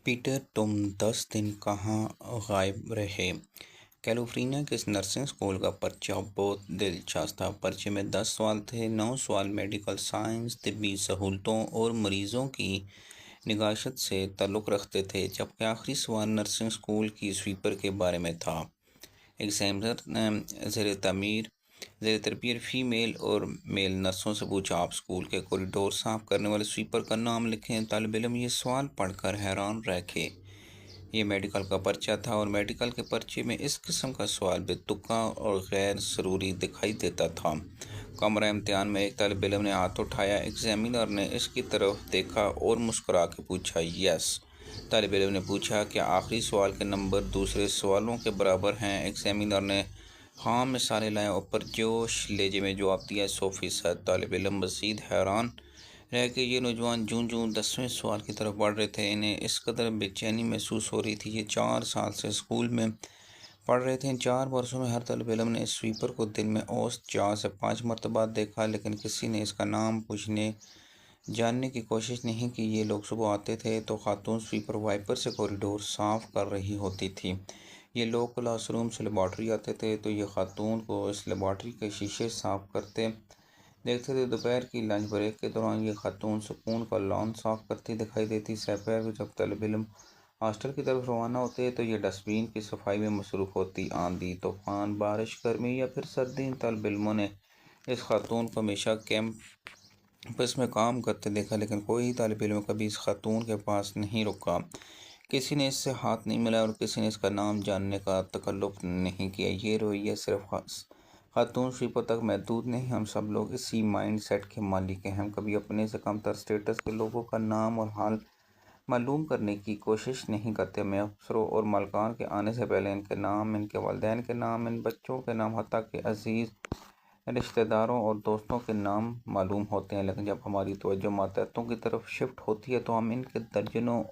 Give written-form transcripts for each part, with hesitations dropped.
Peter تم 10 دن کہاں غائب رہے؟ کیلیفورنیا کے اس نرسنگ اسکول کا پرچہ بہت دلچسپ تھا۔ پرچے میں 10 سوال تھے۔ 9 سوال میڈیکل سائنس، طبی سہولتوں اور مریضوں کی نگہداشت سے تعلق رکھتے تھے، جبکہ آخری سوال نرسنگ اسکول کی سویپر کے بارے میں تھا۔ ایگزامینر نے زیر تربیت فیمیل اور میل نرسوں سے پوچھا، آپ اسکول کے کوریڈور صاف کرنے والے سویپر کا نام لکھیں۔ طالب علم یہ سوال پڑھ کر حیران رہ گئے۔ یہ میڈیکل کا پرچہ تھا اور میڈیکل کے پرچے میں اس قسم کا سوال بے تکا اور غیر ضروری دکھائی دیتا تھا۔ کمرہ امتحان میں ایک طالب علم نے ہاتھ اٹھایا۔ ایگزامینر نے اس کی طرف دیکھا اور مسکرا کے پوچھا، یس۔ طالب علم نے پوچھا، کیا آخری سوال کے نمبر دوسرے سوالوں کے برابر ہیں؟ ایگزامینر نے خام مثالیں لائیں اور پرجوش لہجے میں جواب دیا، 100%۔ طالب علم مزید حیران رہ کے یہ نوجوان جوں 10ویں سوال کی طرف بڑھ رہے تھے، انہیں اس قدر بے چینی محسوس ہو رہی تھی۔ یہ 4 سال سے اسکول میں پڑھ رہے تھے۔ ان 4 برسوں میں ہر طالب علم نے اس سویپر کو دن میں اوسط 4 سے 5 مرتبہ دیکھا، لیکن کسی نے اس کا نام پوچھنے جاننے کی کوشش نہیں کی۔ یہ لوگ صبح آتے تھے تو خاتون سویپر وائپر سے کوریڈور صاف کر رہی ہوتی تھی۔ یہ لوگ کلاس روم سے لیبارٹری آتے تھے تو یہ خاتون کو اس لیبارٹری کے شیشے صاف کرتے دیکھتے تھے۔ دوپہر کی لنچ بریک کے دوران یہ خاتون سکون کا لان صاف کرتی دکھائی دیتی۔ دوپہر کو جب طالب علم ہاسٹل کی طرف روانہ ہوتے تو یہ ڈسٹ بین کی صفائی میں مصروف ہوتی۔ آندھی، طوفان، بارش، گرمی یا پھر سردی، ان طالب علموں نے اس خاتون کو ہمیشہ کیمپس میں کام کرتے دیکھا، لیکن کوئی طالب علم کبھی اس خاتون کے پاس نہیں رکا۔ کسی نے اس سے ہاتھ نہیں ملایا اور کسی نے اس کا نام جاننے کا تکلف نہیں کیا۔ یہ رویہ صرف خاتون سویپر تک محدود نہیں، ہم سب لوگ اسی مائنڈ سیٹ کے مالک ہیں۔ ہم کبھی اپنے سے کم تر اسٹیٹس کے لوگوں کا نام اور حال معلوم کرنے کی کوشش نہیں کرتے۔ ہمیں افسروں اور مالکان کے آنے سے پہلے ان کے نام، ان کے والدین کے نام، ان بچوں کے نام، حتیٰ کہ عزیز رشتہ داروں اور دوستوں کے نام معلوم ہوتے ہیں، لیکن جب ہماری توجہ ماتحتوں کی طرف شفٹ ہوتی ہے تو ہم ان کے درجنوں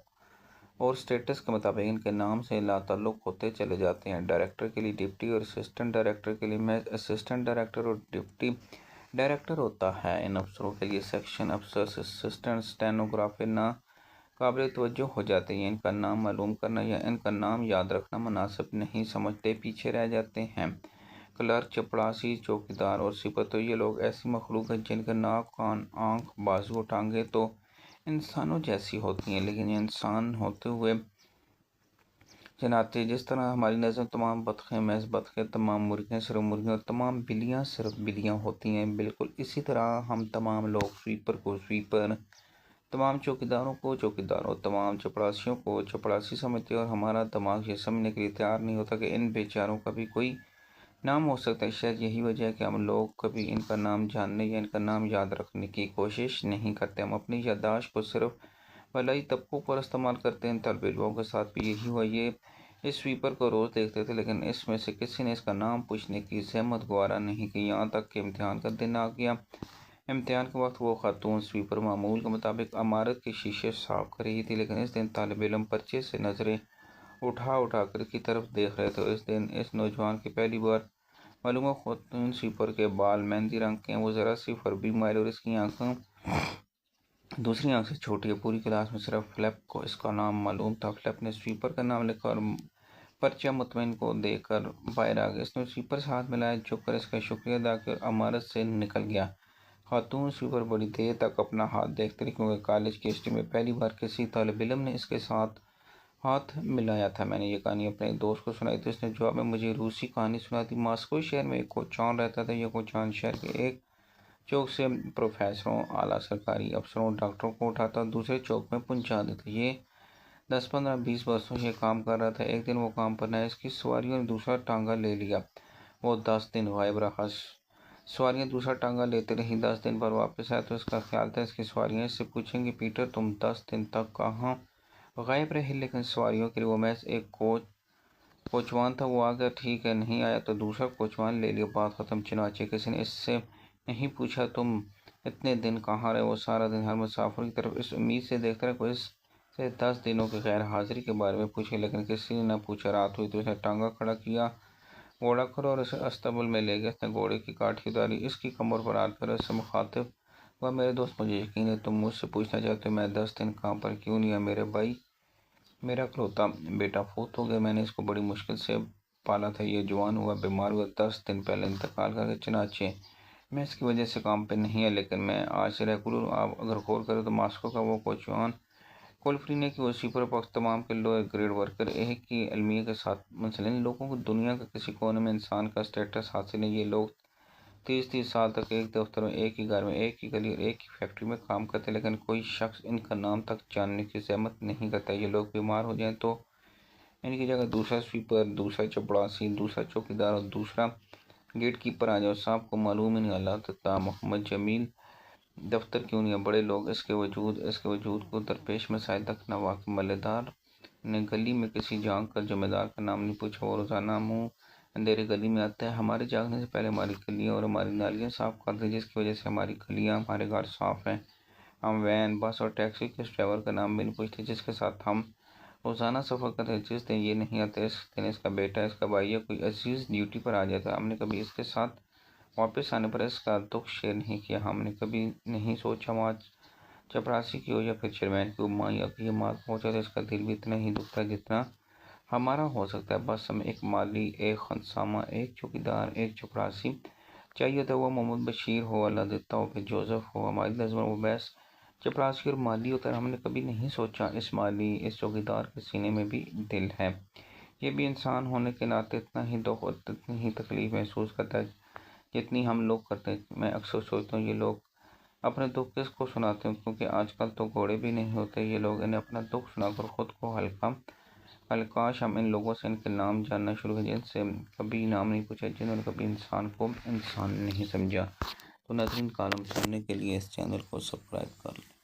اور اسٹیٹس کے مطابق ان کے نام سے لاتعلق ہوتے چلے جاتے ہیں۔ ڈائریکٹر کے لیے ڈپٹی اور اسسٹنٹ ڈائریکٹر کے لیے محض اسسٹنٹ ڈائریکٹر اور ڈپٹی ڈائریکٹر ہوتا ہے۔ ان افسروں کے لیے سیکشن افسر، اسسٹنٹ اسٹینوگرافر ناقابل توجہ ہو جاتے ہیں۔ ان کا نام معلوم کرنا یا ان کا نام یاد رکھنا مناسب نہیں سمجھتے، پیچھے رہ جاتے ہیں۔ کلرک، چپڑاسی، چوکیدار اور سپر، تو یہ لوگ ایسی مخلوق ہیں جن کے ناک، کان، آنکھ، بازو اور ٹانگیں تو انسانوں جیسی ہوتی ہیں، لیکن یہ انسان ہوتے ہوئے جناتے، جس طرح ہماری نظر تمام بطخیں محض بطخیں، تمام مرغیاں صرف مرغیاں اور تمام بلیاں صرف بلیاں ہوتی ہیں، بالکل اسی طرح ہم تمام لوگ سویپر کو سویپر، تمام چوکیداروں کو چوکیدار اور تمام چپڑاسیوں کو چپڑاسی سمجھتے ہیں، اور ہمارا دماغ یہ سمجھنے کے لیے تیار نہیں ہوتا کہ ان بیچاروں کا بھی کوئی نام ہو سکتا ہے۔ شاید یہی وجہ ہے کہ ہم لوگ کبھی ان کا نام جاننے یا ان کا نام یاد رکھنے کی کوشش نہیں کرتے۔ ہم اپنی یادداشت کو صرف بالائی طبقوں پر استعمال کرتے ہیں۔ ان طالب علموں کے ساتھ بھی یہی ہوا۔ یہ اس سویپر کو روز دیکھتے تھے، لیکن اس میں سے کسی نے اس کا نام پوچھنے کی زحمت گوارا نہیں کی، یہاں تک کہ امتحان کا دن آ گیا۔ امتحان کے وقت وہ خاتون سویپر معمول کے مطابق عمارت کے شیشے صاف کر رہی تھی، لیکن اس دن طالب علم پرچے سے نظریں اٹھا کر کی طرف دیکھ رہے تھے۔ اس دن اس نوجوان کی پہلی بار معلوم ہوا خاتون سویپر کے بال مہندی رنگ کے ہیں، وہ ذرا سی فربی مائل اور اس کی آنکھیں دوسری آنکھ سے چھوٹی ہے۔ پوری کلاس میں صرف فلپ کو اس کا نام معلوم تھا۔ فلپ نے سویپر کا نام لکھا اور پرچہ مطمئن کو دے کر باہر آ گیا۔ اس نے سویپر سے ہاتھ ملایا، جھک کر اس کا شکریہ ادا کیا اور عمارت سے نکل گیا۔ خاتون سویپر بڑی دیر تک اپنا ہاتھ دیکھتی رہی، کیونکہ کالج کی ہسٹری میں پہلی بار کسی طالب علم نے اس کے ساتھ ہاتھ ملایا تھا۔ میں نے یہ کہانی اپنے ایک دوست کو سنائی تو اس نے جواب میں مجھے روسی کہانی سنا دی۔ ماسکو شہر میں ایک کوچان رہتا تھا۔ یہ کوچان شہر کے ایک چوک سے پروفیسروں، اعلیٰ سرکاری افسروں اور ڈاکٹروں کو اٹھاتا اور دوسرے چوک میں پہنچا دیتا۔ یہ 10، 15، 20 برسوں سے یہ کام کر رہا تھا۔ ایک دن وہ کام پر نہ آیا، اس کی سواریوں نے دوسرا ٹانگا لے لیا۔ وہ 10 دن غائب رہا، سواریاں دوسرا ٹانگا لیتے رہیں۔ 10 دن پر واپس آیا تو اس کا خیال تھا اس کی سواریاں اس سے پوچھیں گی، پیٹر تم 10 دن تک کہاں غائب رہے؟ لیکن سواریوں کے لیے وہ محض ایک کوچوان تھا۔ وہ آ گیا، ٹھیک ہے، نہیں آیا تو دوسرا کوچوان لے لیا، بات ختم۔ چنانچہ کسی نے اس سے نہیں پوچھا تم اتنے دن کہاں رہے؟ وہ سارا دن ہر مسافر کی طرف اس امید سے دیکھتا رہا کہ اس سے 10 دنوں کی غیر حاضری کے بارے میں پوچھے، لیکن کسی نے نہ پوچھا۔ رات ہوئی تو اس نے ٹانگا کھڑا کیا، گھوڑا کھولا اور اسے استبل میں لے گیا۔ اس نے گھوڑے کی کاٹھی اتاری، اس کی کمر پر ہاتھ پھیرا، اس سے مخاطب ہوا، میرے دوست، مجھے یقین ہے تم مجھ سے پوچھنا چاہتے ہو میں 10 دن کام پر کیوں نہیں آیا۔ میرے بھائی، میرا اکلوتا بیٹا فوت ہو گیا، میں نے اس کو بڑی مشکل سے پالا تھا، یہ جوان ہوا، بیمار ہوا، 10 دن پہلے انتقال کر کے، چنانچہ میں اس کی وجہ سے کام پہ نہیں ہے، لیکن میں آج سے ریگولر ہوں۔ آپ اگر غور کریں تو ماسکو کا وہ کوچوان کیلیفورنیا کی وسیع پر پخش تمام کے لوئر گریڈ ورکر ایک ہی المیہ کے ساتھ منسلک ان لوگوں کو دنیا کے کسی کونے میں انسان کا سٹیٹس حاصل ہے۔ یہ لوگ 30 سال تک ایک دفتر میں، ایک ہی گھر میں، ایک ہی گلی اور ایک ہی فیکٹری میں کام کرتے، لیکن کوئی شخص ان کا نام تک جاننے کی زحمت نہیں کرتا۔ یہ لوگ بیمار ہو جائیں تو ان کی جگہ دوسرا سویپر، دوسرا چپڑاسی، دوسرا چوکیدار اور دوسرا گیٹ کیپر آ جائے، اور صاحب کو معلوم ہی نہیں۔ اللہ تعالیٰ محمد جمیل دفتر کیوں نہیں ہے، بڑے لوگ اس کے وجود کو درپیش مسائل تک نہ واقف۔ ملےدار نے گلی میں کسی جانگ کر جمیدار کا نام نہیں پوچھا، وہ روزانہ منہ اندھیرے گلی میں آتا ہے، ہمارے جاگنے سے پہلے ہماری گلیاں اور ہماری نالیاں صاف کرتے ہیں، جس کی وجہ سے ہماری گلیاں، ہمارے گھر صاف ہیں۔ ہم وین، بس اور ٹیکسی کے اس ڈرائیور کا نام بھی نہیں پوچھتے جس کے ساتھ ہم روزانہ سفر کرتے ہیں۔ جس دن یہ نہیں آتے، اس دن اس کا بیٹا، اس کا بھائی یا کوئی عزیز ڈیوٹی پر آ جاتا ہے، ہم نے کبھی اس کے ساتھ واپس آنے پر اس کا دکھ شیئر نہیں کیا۔ ہم نے کبھی نہیں سوچا وہاں چپراسی کی ہو یا پھر چیئرمین کی ماں یا یہ مار پہنچا تو اس کا دل بھی اتنا ہی دکھتا ہے جتنا ہمارا ہو سکتا ہے۔ بس ہمیں ایک مالی، ایک خنسامہ، ایک چوکیدار، ایک چپراسی چاہیے تھا، وہ محمد بشیر ہو، اللہ دیتا ہو، پھر جوزف ہو، ہماری نظر وہ بیس چپراسی اور مالی ہوتا ہے۔ ہم نے کبھی نہیں سوچا اس مالی، اس چوکیدار کے سینے میں بھی دل ہے، یہ بھی انسان ہونے کے ناطے اتنا ہی دکھ اور اتنی ہی تکلیف محسوس کرتا ہے جتنی ہم لوگ کرتے ہیں۔ میں اکثر سوچتا ہوں یہ لوگ اپنے دکھ کس کو سناتے ہیں، کیونکہ آج کل تو گھوڑے بھی نہیں ہوتے، یہ لوگ انہیں اپنا دکھ سنا کر خود کو ہلکا۔ کاش ہم ان لوگوں سے ان کے نام جاننا شروع کریں جن سے کبھی نام نہیں پوچھا، جنہوں نے کبھی انسان کو انسان نہیں سمجھا۔ تو ناظرین، کالم سننے کے لیے اس چینل کو سبسکرائب کر لیں۔